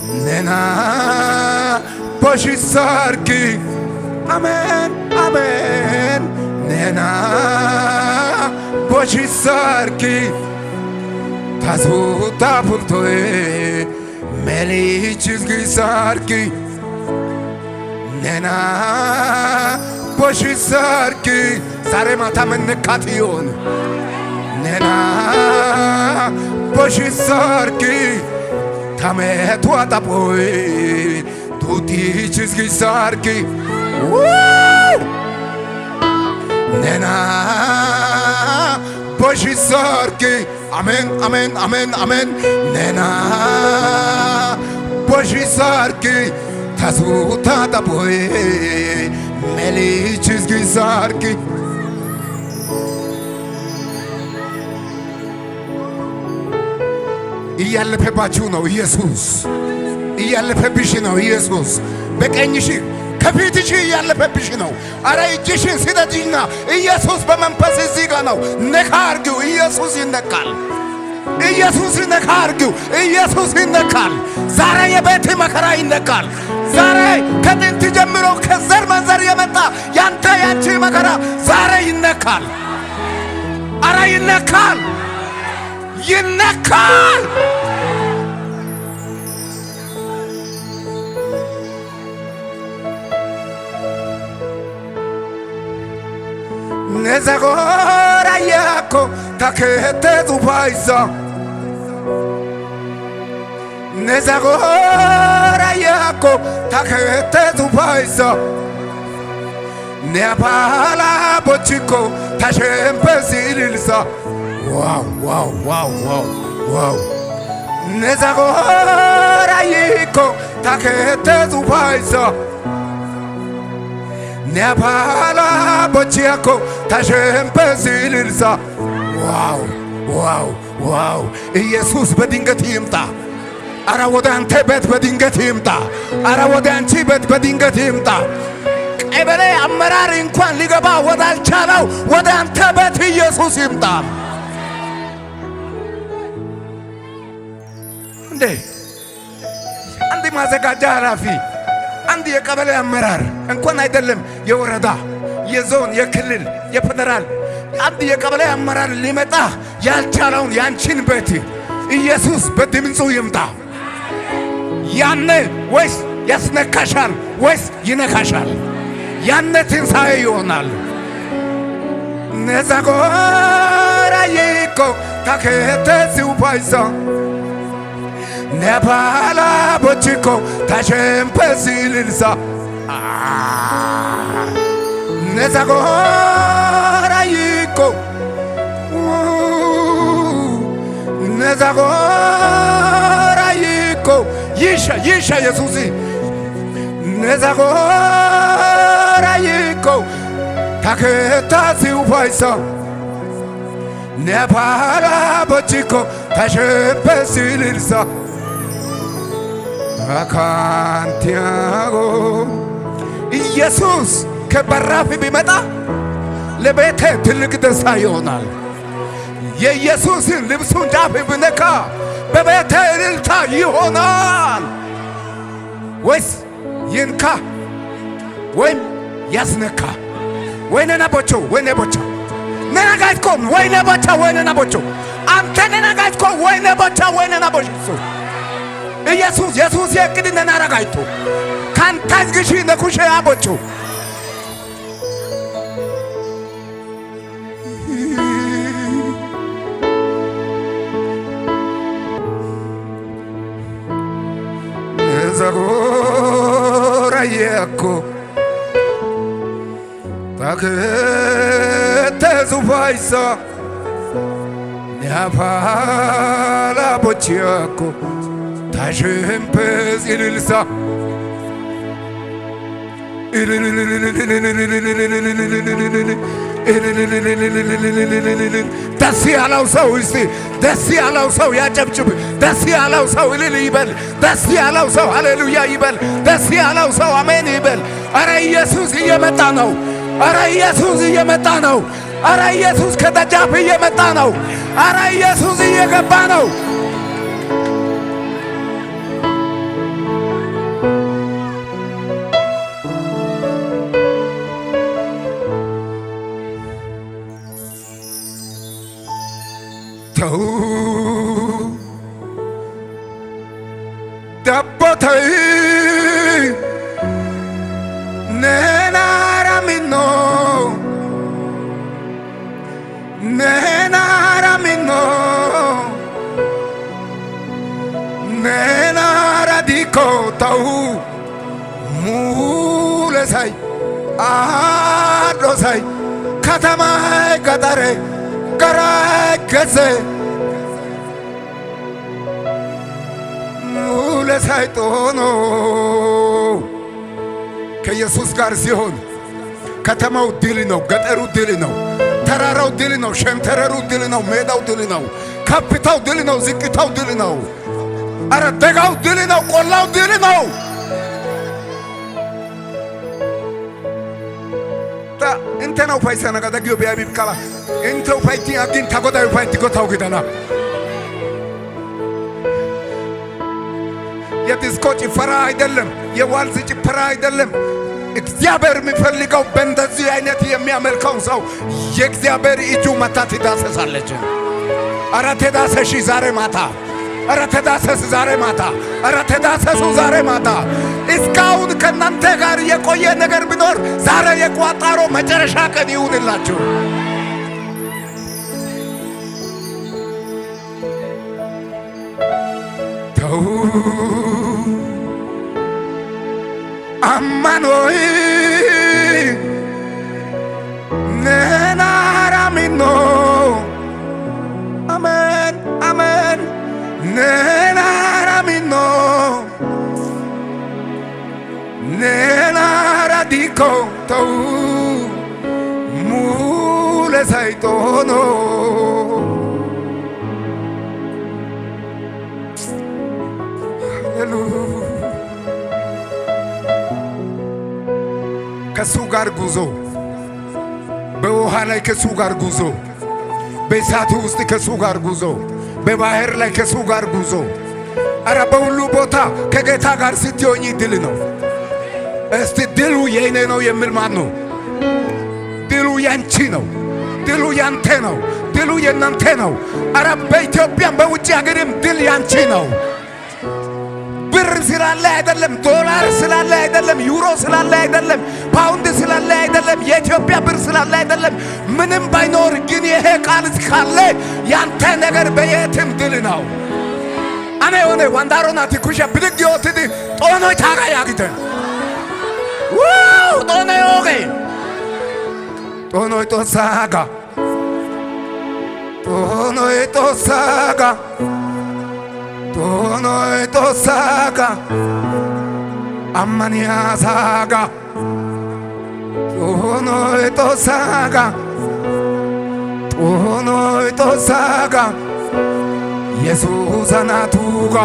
내나 보시사르기 아멘 아멘 내나 보시사르기 다소 다불토에 멜리치즈기 사르기 내나 보시사르기 사레마타면 느카티온 내나 보시사르기 타메 투아다 보이 두티치즈기 사르기 내나 보시사르기 아멘 아멘 아멘 아멘 내나 보시사르기 다소 타다 보이 멜리치즈기 사르기 እያለፈባችሁ ነው ኢየሱስ እያለፈብሽ ነው ኢየሱስ በቀኝሽ ከፊትሽ እያለፈብሽ ነው አረ እጅሽን ስደጂና ኢየሱስ በመንፈስ እዚህ ጋር ነው ነካ አርጊው ኢየሱስ ይነካል ኢየሱስ ነካ አርጊው ኢየሱስ ይነካል ዛሬ የቤት መከራ ይነካል ዛሬ ከጥንት ጀምሮ ከዘር መንዘር የመጣ ያንተ ያንቺ መከራ ዛሬ ይነካል አረ ይነካል ይነካል ነዘጎራ ያኮ ታከተ ዙፋይዛ ነዘጎራ ያኮ ታከተ ዙፋይዛ ነባላ ቦችኮ ታሸምበሲልልሳ ዋው ዋው ዋው ዋው ዋው ነዘጎራ ይኮ ታከተ ዙፋይዛ ነባላ ቦችኮ ታሸምበሲልልሳ ዋው ዋው ዋው ኢየሱስ በድንገት ይምጣ አረ ወደ አንተ ቤት በድንገት ይምጣ አረ ወደ አንቺ ቤት በድንገት ይምጣ ቀበሌ አመራር እንኳን ሊገባ ወዳልቻለው ወደ አንተ ቤት ኢየሱስ ይምጣ እንዴ አንድ ማዘጋጃ ኃላፊ አንድ የቀበሌ አመራር እንኳን አይደለም የወረዳ የዞን የክልል የፌደራል አንድ የቀበሌ አመራር ሊመጣ ያልቻለውን ያንቺን ቤት ኢየሱስ በድምፁ ይምጣ ያነ ወይስ ያስነካሻል ወይስ ይነካሻል ያነ ትንሣኤ ይሆናል ነዘጎራ ይኮ ታከተ ዙፋይዛ ነባላ ቦችኮ ታሸምበሲልልሳ ነዘጎራ ይኮ ነዘጎራ ይኮ ይሻ ይሻ ኢየሱስ ነዘጎራ ይኮ ታከታ ዙፋይዛ ነባላ ቦችኮ ታሸምበሲልልሳ አካንቲያጎ ኢየሱስ ከበራፍ ቢመጣ ለቤቴ ትልቅ ደስታ ይሆናል የኢየሱስን ልብሱን ጫፍ ብነካ በቤቴ እልልታ ይሆናል ወይስ ይንካ ወይም ያስነካ ወይኔ ናቦቾ ወይኔ ቦቾ ነናጋይትኮ ወይኔ ቦቾ ወይኔ ናቦቾ አንተ ነናጋይትኮ ወይኔ ቦቾ ወይኔ ናቦቾ ኢየሱስ ኢየሱስ የቅድ ነናጋይቶ ካንታዝ ግሺ ነኩሽ አቦቾ ነዘጎራ ያኮ ታከተ ዙፋይዛ ነባላ ቦችኮ ታሸምበሲልልሳ ደስ ያለው ሰው እስቲ ደስ ያለው ሰው ያጨብጭብ ደስ ያለው ሰው እልል ይበል ደስ ያለው ሰው ሃሌሉያ ይበል ደስ ያለው ሰው አሜን ይበል አረ ኢየሱስ እየመጣ ነው አረ ኢየሱስ እየመጣ ነው አረ ኢየሱስ ከደጃፍ እየመጣ ነው አረ ኢየሱስ እየገባ ነው dabbotai nenara minno nenara diko tau mulesai adosai katamai gadare garageze mulesai tono ከኢየሱስ ጋር ሲሆን ከተማው ድል ነው፣ ገጠሩ ድል ነው፣ ተራራው ድል ነው፣ ሸንተረሩ ድል ነው፣ ሜዳው ድል ነው፣ ከፍታው ድል ነው፣ ዝቅታው ድል ነው። አረ ደጋው ድል ነው፣ ቆላው ድል ነው። እንተ ነው ፋይሰና ጋዳጊዮ ቢያቢብ ካላ እንተው ፋይቲ አግን ታጎዳዩ ፋይቲ ጎታው ግዳና የዲስኮ ጭፈራ አይደለም፣ የዋልዝ ጭፈራ አይደለም። እግዚአብሔር የሚፈልገው በእንደዚህ አይነት የሚያመልከው ሰው የእግዚአብሔር እጁ መታ ትዳሰሳለች። አረ ተዳሰሺ ዛሬ ማታ፣ አረ ተዳሰስ ዛሬ ማታ፣ አረ ተዳሰሱ ዛሬ ማታ። እስካሁን ከእናንተ ጋር የቆየ ነገር ቢኖር ዛሬ የቋጣሮ መጨረሻ ቀን ይሁንላችሁ። ተው አማኖይ ነናራሚኖ አሜን አሜን ነናራሚኖ ነናራዲኮ ተው ሙለሳይቶኖ ከሱ ጋር ጉዞ፣ በውሃ ላይ ከሱ ጋር ጉዞ፣ በእሳቱ ውስጥ ከሱ ጋር ጉዞ፣ በባህር ላይ ከሱ ጋር ጉዞ። አረ በሁሉ ቦታ ከጌታ ጋር ስትሆኚ ድል ነው። እስቲ ድሉ የኔ ነው የሚል ማን ነው? ድሉ ያንቺ ነው። ድሉ ያንተ ነው። ድሉ የናንተ ነው። አረ በኢትዮጵያም በውጭ ሀገርም ድል ያንቺ ነው። ብር ስላለ አይደለም፣ ዶላር ስላለ አይደለም፣ ዩሮ ስላለ አይደለም፣ ፓውንድ ስላለ አይደለም፣ የኢትዮጵያ ብር ስላለ አይደለም። ምንም ባይኖር ግን ይሄ ቃል ካለ ያንተ ነገር በየትም ድል ነው። አኔ ሆነ ዋንዳሮናቲ ኩሻ ብድግ ይወትዲ ጦኖይ ታጋ ያግተ ጦኖይ ኦጌ ጦኖይ ጦሳጋ ጦኖይ ጦሳጋ ጦኖይ ጦሳጋ አማንያ ሳጋ ጦኖይ ጦሳጋ ጦኖይ ጦሳጋ ኢየሱስ አናቱጋ